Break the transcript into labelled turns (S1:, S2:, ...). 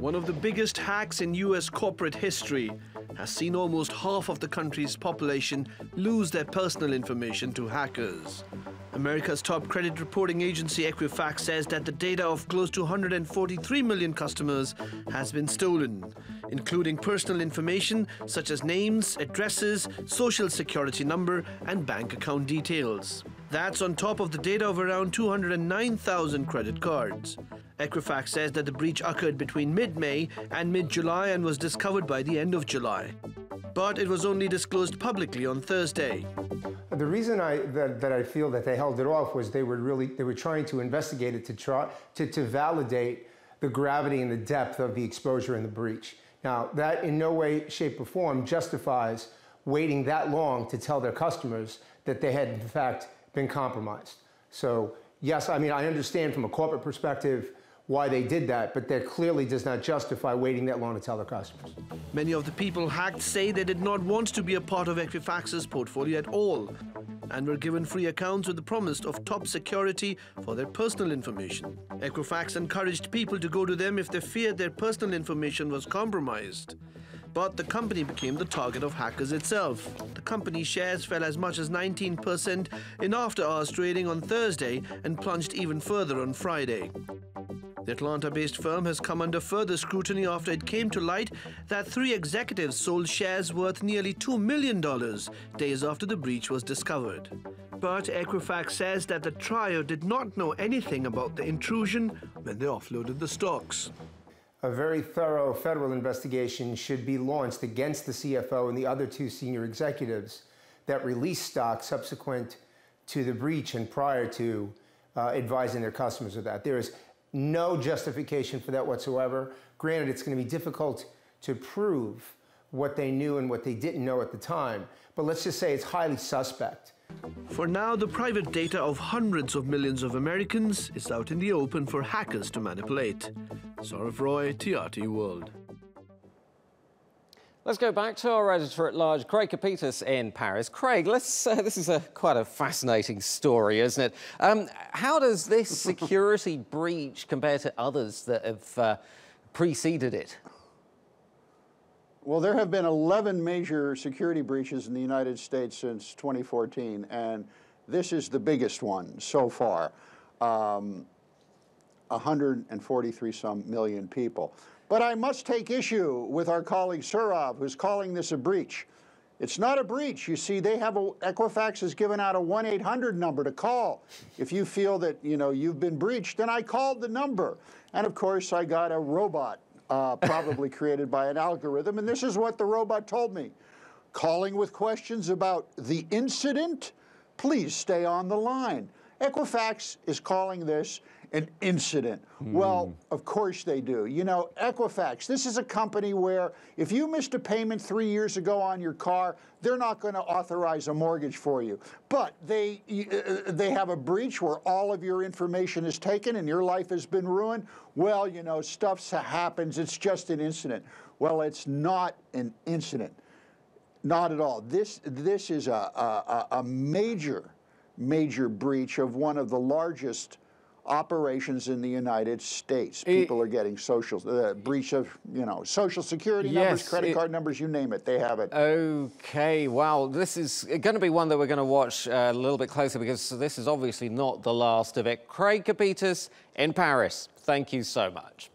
S1: one of the biggest hacks in US corporate history, has seen almost half of the country's population lose their personal information to hackers. America's top credit reporting agency Equifax says that the data of close to 143 million customers has been stolen, including personal information such as names, addresses, social security number, and bank account details. That's on top of the data of around 209,000 credit cards. Equifax says that the breach occurred between mid-May and mid-July and was discovered by the end of July. But it was only disclosed publicly on Thursday.
S2: The reason that I feel that they held it off was they were trying to investigate it to validate the gravity and the depth of the exposure and the breach. Now, that in no way, shape, or form justifies waiting that long to tell their customers that they had, in fact, been compromised. So, yes, I mean, I understand from a corporate perspective why they did that, but that clearly does not justify waiting that long to tell their customers.
S1: Many of the people hacked say they did not want to be a part of Equifax's portfolio at all and were given free accounts with the promise of top security for their personal information. Equifax encouraged people to go to them if they feared their personal information was compromised. But the company became the target of hackers itself. The company's shares fell as much as 19% in after-hours trading on Thursday and plunged even further on Friday. The Atlanta-based firm has come under further scrutiny after it came to light that 3 executives sold shares worth nearly $2 million days after the breach was discovered. But Equifax says that the trio did not know anything about the intrusion when they offloaded the stocks.
S2: A very thorough federal investigation should be launched against the CFO and the other 2 senior executives that released stock subsequent to the breach and prior to advising their customers of that. There is no justification for that whatsoever. Granted, it's going to be difficult to prove what they knew and what they didn't know at the time, but let's just say it's highly suspect.
S1: For now, the private data of hundreds of millions of Americans is out in the open for hackers to manipulate. Sourav Roy, TRT World.
S3: Let's go back to our editor-at-large, Craig Copetas in Paris. Craig, this is quite a fascinating story, isn't it? How does this security breach compare to others that have preceded it?
S4: Well, there have been 11 major security breaches in the United States since 2014, and this is the biggest one so far. 143-some million people. But I must take issue with our colleague Sourav, who's calling this a breach. It's not a breach. You see, Equifax has given out a 1-800 number to call. If you feel that, you've been breached, and I called the number. And of course, I got a robot, probably created by an algorithm, and this is what the robot told me. Calling with questions about the incident? Please stay on the line. Equifax is calling this an incident. Well, of course they do. Equifax, this is a company where if you missed a payment 3 years ago on your car, they're not going to authorize a mortgage for you. But they have a breach where all of your information is taken and your life has been ruined. Well, stuff happens. It's just an incident. Well, it's not an incident. Not at all. This is a major breach of one of the largest operations in the United States. People are getting breach of, social security numbers, credit card numbers, you name it, they have it.
S3: Okay, wow, this is going to be one that we're going to watch a little bit closer because this is obviously not the last of it. Craig Copetas in Paris, thank you so much.